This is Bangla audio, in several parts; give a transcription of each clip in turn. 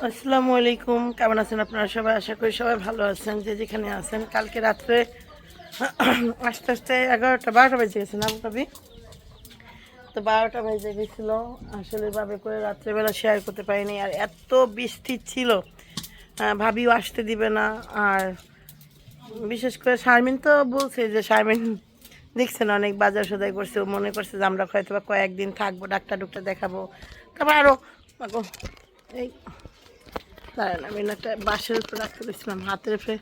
আসসালামু আলাইকুম, কেমন আছেন আপনারা সবাই? আশা করি সবাই ভালো আছেন, যে যেখানে আছেন। কালকে রাত্রে আস্তে আস্তে 11টা 12টা বেজে গেছে না ভাবি? তো 12টা বেজে গেছিল। আসলে ভাবে করে রাত্রেবেলা শেয়ার করতে পারিনি, আর এত বৃষ্টি ছিল, ভাবিও আসতে দিবে না। আর বিশেষ করে শারমিন তো বলছে যে শারমিন দেখছেন অনেক বাজার সদাই করছে, ও মনে করছে যে আমরা হয়তো বা কয়েকদিন থাকবো, ডাক্তার ডুক্তার দেখাবো। তারপর আরও এই দাঁড়ান, আমি না একটা বাঁশের উপর রাখতে দিয়েছিলাম, হাতের উপরে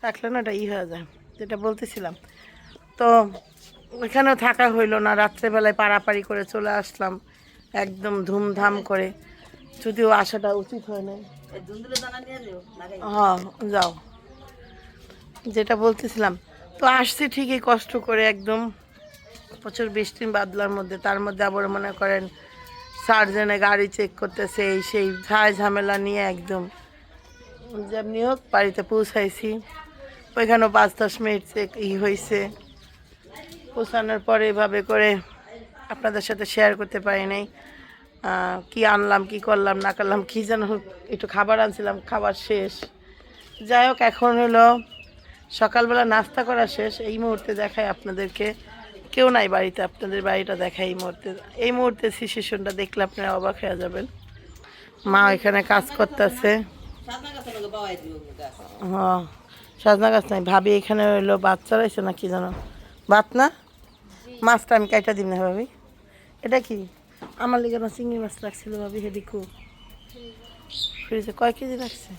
রাখলে না এটা হয়ে যায়, যেটা বলতেছিলাম। তো ওইখানেও থাকা হইলো না, রাত্রেবেলায় পাড়াপাড়ি করে চলে আসলাম একদম ধুমধাম করে, যদিও আসাটা উচিত হয় না। হ্যাঁ, যাও, যেটা বলতেছিলাম। তো আসছি ঠিকই কষ্ট করে, একদম প্রচুর বৃষ্টি বাদলার মধ্যে, তার মধ্যে আবার মনে করেন সার্জেনে গাড়ি চেক করতেছে, এই সেই ঝায় ঝামেলা নিয়ে একদম যেমনি হোক বাড়িতে পৌঁছাইছি। ওইখানেও 5-10 মিনিট চেক হয়েছে। পৌঁছানোর পরে এভাবে করে আপনাদের সাথে শেয়ার করতে পারি নাই কি আনলাম, কি করলাম না করলাম, কী যেন একটু খাবার আনছিলাম, খাবার শেষ। যাই হোক, এখন হলো সকালবেলা নাস্তা করা শেষ। এই মুহূর্তে দেখাই আপনাদেরকে, কেউ নাই বাড়িতে, আপনাদের বাড়িটা দেখাই এই মুহূর্তে সিচুয়েশনটা দেখলে আপনারা অবাক হয়ে যাবেন। মা এখানে কাজ করতেছে। হ্যাঁ, সাজনা গাছ নাই, ভাবি এখানে হইলো ভাত চড়াইছে না কি জানো, ভাত না, মাছটা আমি কাইটা দিই না ভাবি। এটা কি আমার লিগে না চিংড়ি মাছ রাখছিল ভাবি, হেদিকু ফ্রিজে কয় কেজি রাখছে,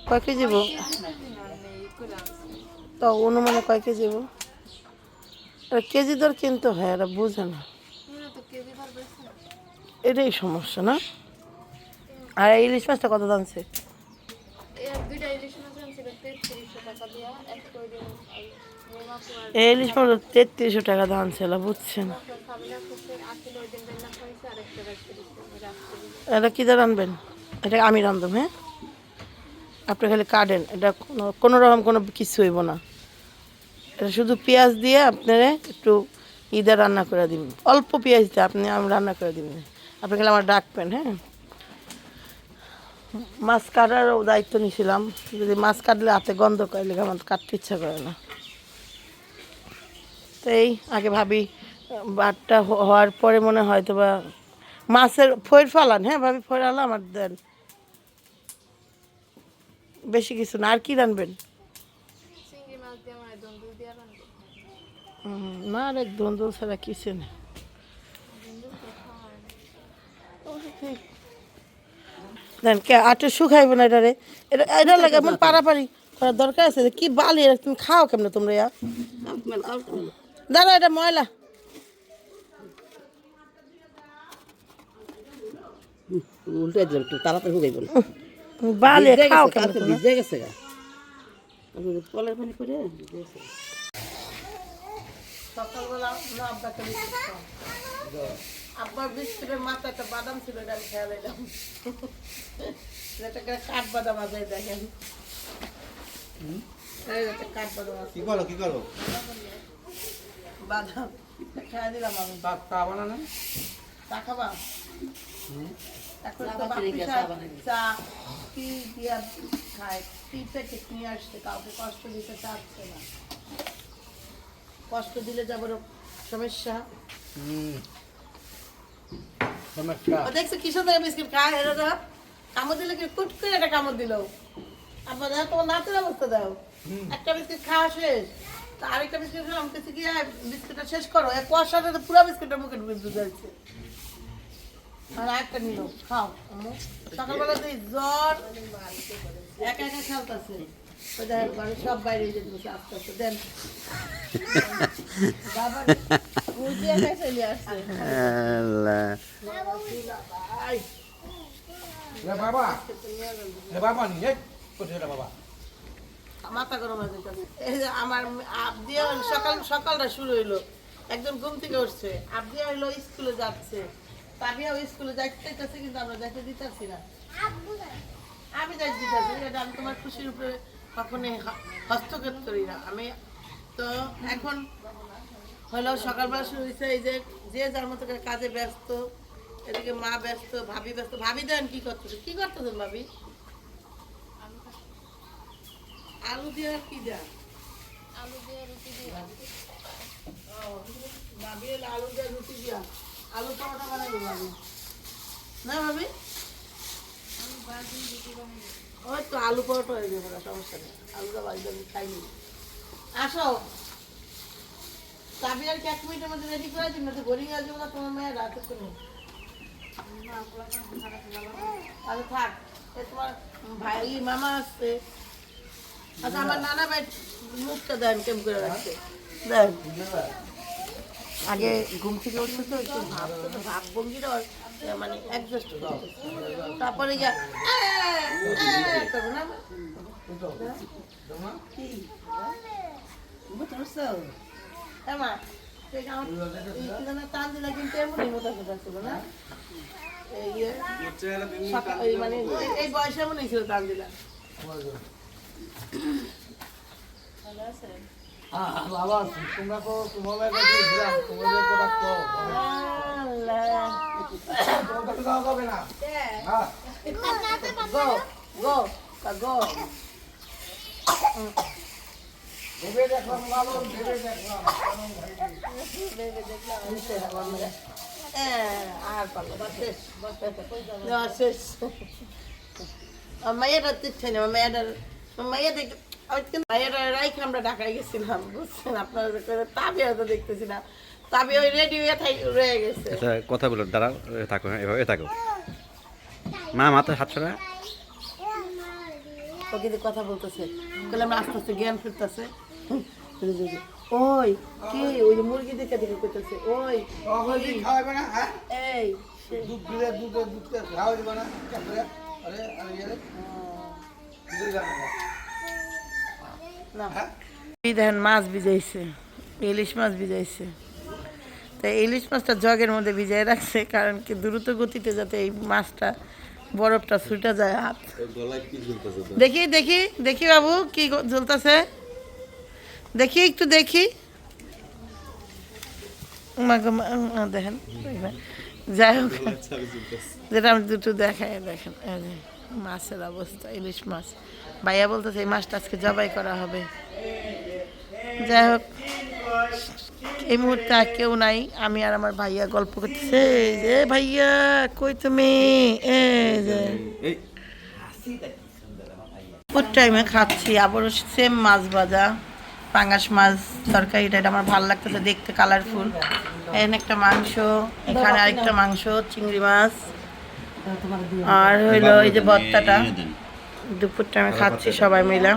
কয় কেজি বো তো অনুমানে কয় কেজি বো? কেজি দর কিনতে হয়, এরা বুঝে না, এটাই সমস্যা না। আর এই ইলিশ মাছটা কত দামছে? এই ইলিশ মাছ 3300 টাকা দাম ছিল, বুঝছেন? এটা কী দিয়ে রানবেন? এটা আমি রান্ধব, হ্যাঁ, আপনি খালি কাটেন, এটা কোনো রকম কোনো কিছু হইব না। এটা শুধু পেঁয়াজ দিয়ে আপনারা একটু ঈদে রান্না করে দিবেন, অল্প পেঁয়াজ দিয়ে আমি রান্না করে দিবেন। আপনি খালি আমার ডাকবেন, হ্যাঁ। মাছ কাটারও দায়িত্ব নিয়েছিলাম, যদি মাছ কাটলে হাতে গন্ধ করে লেগে আমার কাটতে ইচ্ছা করে না। তো এই আগে ভাবি ভাতটা হওয়ার পরে মনে হয় তো বা মাছের ফয়ের ফালান, হ্যাঁ ভাবি, ফয়ের আলা আমার দেন, বেশি কিছু না। আর কি রানবেন? না, আর এক ধন্দল ছাড়া কিছু নেই। দেন কে আটে শুকাইব না এটা রে, এটা এটা লাগে এমন পাড়াপাড়ি করার দরকার আছে? কি বালি, তুমি খাও কেমন তোমরা? দাঁড়া, এটা ময়লা। উল্টে দিলাম একটু তাড়াতাড়ি শুকাইব না, বালি খাও কেমন? ভিজে গেছে গা, কলের পানি করে সকালবেলা আব্বাকে আব্বার বিস্কুটের মাথা একটা বাদাম ছিল, এটা আমি খেয়াল এলাম, যেটাকে কাঠ বাদাম আছে, দেখেন কাঠ বাদাম আছে। কি করো বাদাম খেয়ে দিলাম আমি। চা বানানো চা খাবা? এখন তো বাপি চা কি দিয়া খায়, টি প্যাকেট নিয়ে আসছে, কাউকে কষ্ট দিতে চাচ্ছে না, কষ্ট দিলে যাবার সমস্যা। ও দেখছো কি সুন্দর বিস্কিট খায়, এটা দাও কামড় দিলে কি কুট করে একটা কামড় দিল। আবার দাও তোমার নাচের অবস্থা দাও, একটা বিস্কিট খাওয়া শেষ, তা আরেকটা বিস্কিট খেলাম, কিছু কি বিস্কিটটা শেষ করো, এক কুয়াশাটা তো পুরো বিস্কিটটা মুখে ঢুকে যাচ্ছে। আর একটা নিল, খাও। সকালবেলা তো জ্বর, একা একা খেলতেছে, সব বাইরে যেতে আস্তে আস্তে দেন। বাবা চলে আসছে বাবা মাথা গরম হয়ে যেতেছে। এই যে আমার আবদিয়া সকালটা শুরু হইলো, একদম ঘুম থেকে উঠছে, আবদিয়া হইলো স্কুলে যাচ্ছে, তাবিয়াও স্কুলে যাইতে চাইতেছে, কিন্তু আমরা যাইতে দিতেছি না। আমি যাইতে দিতেছি, এটা আমি তোমার খুশির উপরে কখনোই হস্তক্ষেপ করি না আমি। তো এখন হলো সকালবেলা শুরু হয়েছে, এই যে যে যার মতো করে কাজে ব্যস্ত, এদিকে মা ব্যস্ত, ভাবি ব্যস্ত। ভাবি দেন কি করতেছে? কি করতেছেন ভাবি? আলু দিয়ে আর কি দেন? ও, ভাবি হলো আলু দিয়ে রুটি দিয়া আলু পরোটা বানাবো ভাবি, না ভাবি? ওই তো আলু পরোটা হয়ে যাবে না, সমস্যা নেই। আলুটা বাড়িতে আমি খাইনি। আসো, চাবি আর কি 1 মিনিটের মধ্যে রেডি করে দিন, না তো বোরিং আসবে না তোমার মেয়ের রাতে করে। আচ্ছা থাক, এ তোমার ভাই মামা আসছে। আচ্ছা আমার নানা ভাই মুখটা দেন কেমন করে রাখছে, দেন। আগে ঘুম থেকে উঠছে তো একটু ভাব ভঙ্গিটা মানে অ্যাডজাস্ট করতে, তারপরে গিয়া করবো না। কি হ্যাঁ মা, টান দিলে কিন্তু এমনই মোটা মোটা ছিল না, মানে এই বয়সে এমন ছিল টান দিলা। ভালো আছে? বাবা তোমরা তো তোমাদের কাছে ঘুরাম, তোমাদের প্রোডাক্ট তো তোমাদের যাওয়া যাবে না। হ্যাঁ গো গো গো ভেবে দেখলাম ভালো, ভেবে দেখলাম আর পারলো শেষ। মায়েরা দিচ্ছে না, মায়েরা রাইখে আমরা ঢাকায় গেছিলাম, বুঝছেন আপনারা? তাবি হয়তো দেখতেছি না, তাবি ওই রেডি হয়ে রয়ে গেছে। আচ্ছা কথা বলো, দাঁড়াও, থাকো, হ্যাঁ এভাবে থাকো। মা মাথায় হাত ছড়া। ও কিন্তু কথা বলতেছে, বলে আমরা আস্তে আস্তে জ্ঞান ফিরতেছে। ওই কি ওই যে মুরগি দেখে দেখে করতেছে, ওই খাওয়াবে না। হ্যাঁ এই দুধ দিলে দুধ খাওয়া দিবে না। আরে আরে ইয়ে দেখেন মাছ ভিজাইছে, ইলিশ মাছ ভিজাইছে। তাই ইলিশ মাছটা জগের মধ্যে ভিজাই রাখছে, কারণ কি দ্রুত গতিতে যাতে এই মাছটা বরফটা ছুটে যায় হাত। দেখি দেখি দেখি বাবু কি জ্বলতেছে, দেখি একটু দেখি। দেখেন যাই হোক, যেটা আমি দুটো দেখাই, দেখেন এই যে মাছের অবস্থা, ইলিশ মাছ। ভাইয়া বলতেছে এই মাছটা আজকে জবাই করা হবে। যাই হোক, এই মুহূর্তে আর কেউ নাই, আমি আর আমার ভাইয়া গল্প করতেছে। এই যে ভাইয়া কই তুমি? এই যে ফুড টাইমে খাচ্ছি আবারও সেম মাছ ভাজা, পাঙ্গাস মাছ তরকারিটা। এটা আমার ভালো লাগতেছে দেখতে, কালারফুল। এখানে একটা মাংস, এখানে আরেকটা মাংস, চিংড়ি মাছ, আর হইলো এই যে ভর্তাটা। দুপুর টাইমে খাচ্ছি সবাই মিলে।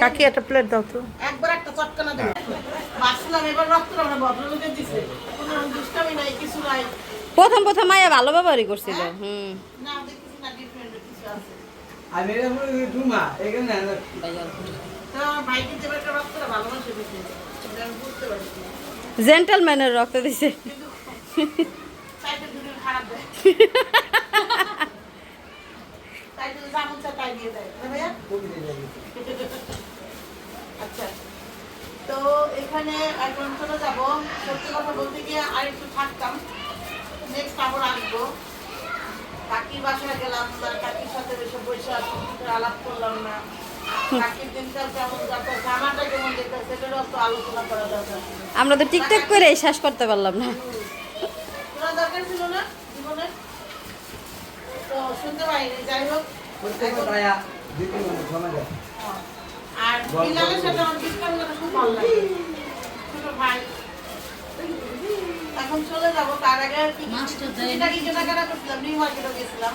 কাকি একটা প্লেট দাও তো, একবার একটা চটকানা দাও। বাসলাম এবার রক্ত আমরা ভদ্রলোকে দিছে, কোনো দুষ্টামি নাই, কিছু নাই। প্রথম মায়া ভালো ব্যবহারই করছিল। না দেখতেছি না, ডিফারেন্ট কিছু আছে। আমি এর দুমা এখানে তো আমার ভাইকে যে একটা রক্তটা ভালোবাসে দিছে, এটা আমি বুঝতে পারছি। জেন্টলম্যানের রক্ত দিছে। সাইডে দুটো খারাপ দেয়, সাইডে যেমন চা তাই দিয়ে দেয়, না ভাইয়া? আচ্ছা, তো এখানে এখন চলে যাবো। সত্যি কথা বলতে গিয়ে আর একটু থাকতাম, নেক্সট আবার আসবো। কাকির বাসায় গেলাম না, কাকির সাথে বেশি বসে আলাপ করলাম না। কাকির দিনকাল কেমন যাচ্ছে, আমারটা কেমন যেতে, সেটারও তো আলোচনা করা দরকার। আমরা তো টিকটক করে শেষ করতে পারলাম না। শোনা দরকার ছিল না জীবনে, তো শুনতে পাইনি। যাই হোক, আর বিলালের সাথে আমার ডিসকাস করা খুব ভালো লাগে, ছোট ভাই। এখন চলে যাবো, তার আগে এটা কি কেনাকাটা করছিলাম, নিউ মার্কেটও গেছিলাম,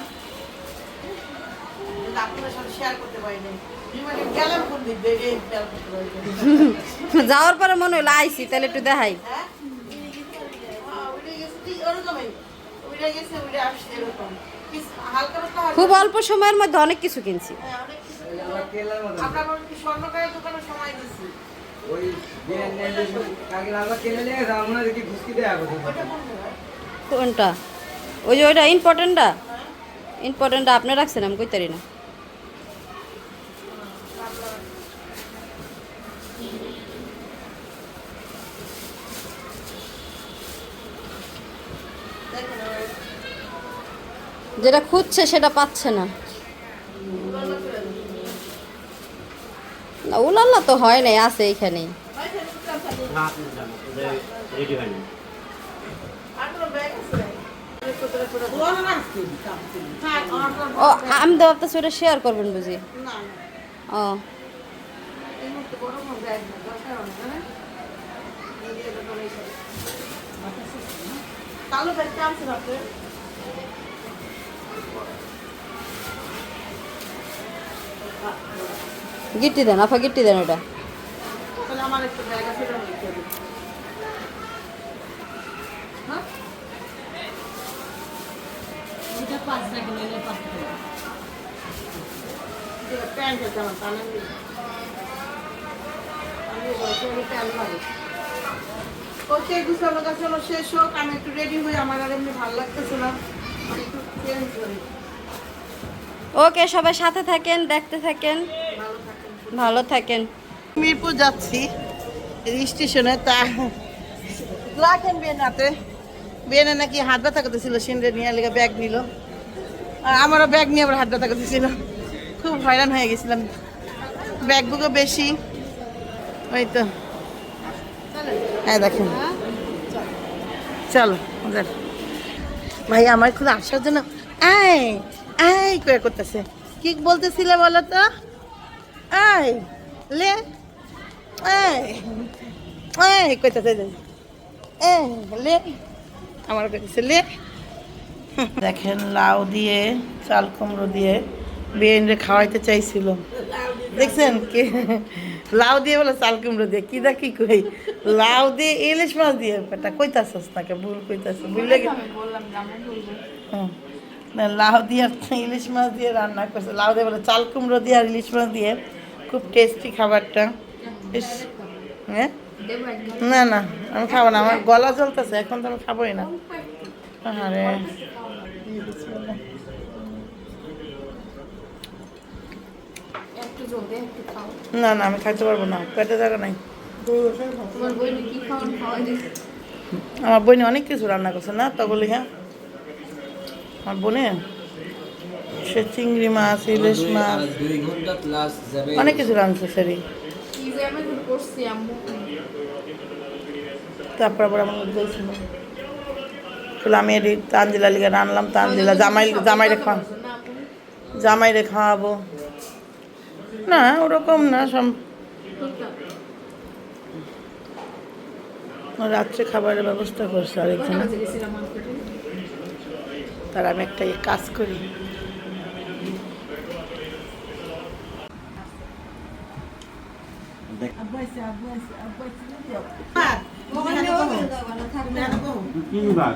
কিন্তু আপনাদের সাথে শেয়ার করতে পারিনি। নিউ মার্কেট গেলাম কোন দিক দিয়ে, শেয়ার করতে পারিনি। যাওয়ার পরে মনে হলো আইসি, তাহলে একটু দেখাই। হ্যাঁ ওইটা গেছে ঠিক ওরকমই, ওইটা গেছে ওইটা আসছে এরকম হালকা পাতলা। খুব অল্প সময়ের মধ্যে অনেক কিছু কিনছি। হ্যাঁ অনেক কিছু। আমরা বরং কি স্বর্ণকারের দোকানে সময় দিচ্ছি। ওই কাকে লাগা কেনে নিয়ে যাও না, দেখি ঘুষকি দেয়া হবে। ওটা কোন জায়গায়? কোনটা? ওই যে ওইটা ইম্পর্টেন্টটা আপনি রাখছেন, আমি কইতারি না। যেটা খুঁজছে সেটা পাচ্ছে না। না উলাল্লা তো হয় নাই, আছে এইখানেই। ও আমি তো ভাবতেছি ওটা শেয়ার করবেন বুঝি। ও কালো ব্যাগ কামছে রাতে গিট্টি দেন, আপা গিট্টি দেন ওটা। তাহলে আমার একটা ব্যাগ আছে ওটা লিখে দিই। হ্যাঁ এটা 5 টাকা নিলে 5 টাকা। এটা প্যান্ট আছে আমার তাহলে আমি বলছি প্যান্ট লাগে। ওকে গুছানো গাছানো শেষ হোক, আমি একটু রেডি হই, আমার আর এমনি ভালো লাগতেছে না, আমি একটু চেঞ্জ করি। ওকে সবাই সাথে থাকেন, দেখতে থাকেন, ভালো থাকেন। মিরপুর যাচ্ছি স্টেশনে, তা রাখেন বেনাতে বেনে নাকি হাত ব্যথা করতেছিল, সিন্ডে নিয়ে লেগে ব্যাগ নিল, আর আমারও ব্যাগ নিয়ে আবার হাত ব্যথা করতেছিল, খুব হয়রান হয়ে গেছিলাম, ব্যাগগুলো বেশি। ওই তো হ্যাঁ দেখেন, চলো ভাই আমার খুব আসার জন্য আয় আয় করে করতেছে, কি বলতেছিলে বলো তো, আয় লে আয় আয় কইতেছে লে, আমার কইতেছে লে। দেখেন লাউ দিয়ে চাল কুমড়ো দিয়ে বেনরে খাওয়াইতে চাইছিল, দেখছেন কি লাউ দিয়ে বলে চাল কুমড়ো দিয়ে কি দা কি কই, লাউ দিয়ে ইলিশ মাছ দিয়ে এটা কইতাছস তাকে ভুল কইতাছ, বুঝলে না লাউ দিয়ে আর ইলিশ মাছ দিয়ে রান্না করছে, লাউ দিয়ে বলে চাল কুমড়ো দিয়ে আর ইলিশ মাছ দিয়ে, খুব টেস্টি খাবারটা। বেশ হ্যাঁ না না আমি খাবো না, আমার গলা জ্বলতেছে এখন, তো আমি খাবোই না। আরে না না আমি খাইতে পারবো না, পেটে জায়গা নাই। আমার বোনে অনেক কিছু রান্না করছে না তো বলি, হ্যাঁ আমার বোনে সে চিংড়ি মাছ ইলিশ মাছ 2 ঘন্টা প্লাস যাবে, অনেক কিছু রাঁধছে সেরি। তারপর আবার আমার বলছিল আমি এটি তানজিলা লিগে রানলাম, তানজিলা জামাই রে খাওয়াবো না, ওরকম না সব রাত্রে খাবারের ব্যবস্থা করছে আরেকজন, তার আমি একটা কাজ করি।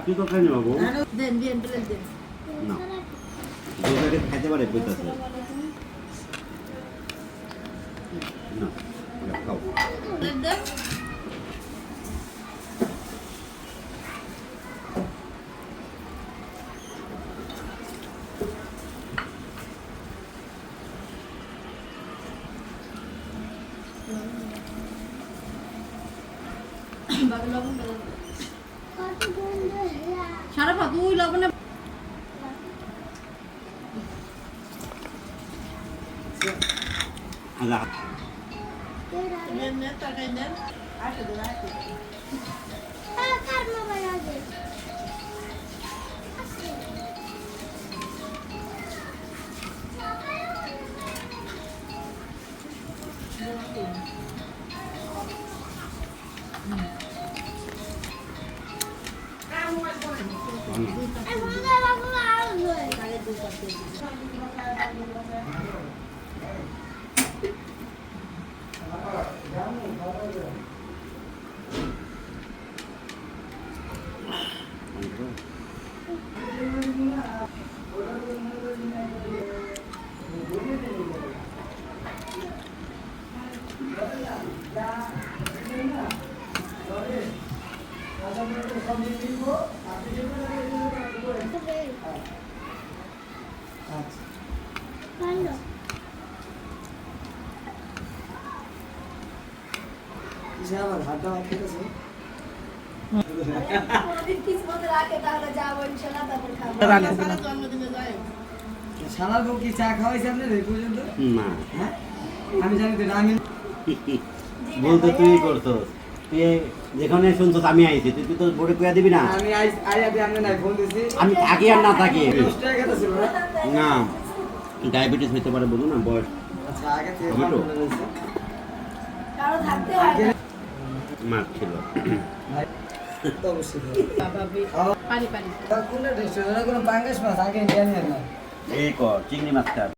কি তো খাই নেবো না দুটাকে খাইতে পারে কইতাছে না খাও সারা ভাত ওই লবণে আল্লাহ আমার হাতটা ঠিক আছে। শালার বউ কি চা খাওয়াইছে আপনার এই পর্যন্ত? না হ্যাঁ? আমি জানি তো না, আমি বলতো তুই করতো তুই যেখানে শুনছো আমি আইছি তুই তুই তো বোর্ডে কুয়া দিবি না আমি আইয়াতে আপনি নাই ফোন দিছি। আমি থাকি আর না থাকি দশ টাকা কথা ছিল না? না ডায়াবেটিস হইতে পারে বলো না বয়স আচ্ছা, আগে থেকে টমেটো? ফোন করেছে। মার ছিল ভাই, তো অবশ্যই খাওয়া- পানি পানি কোনটা টেস্ট হয়? কোনো পাঙ্গাস মাছ আগে নিয়ে নেন না। এই কর চিংড়ি মাছটা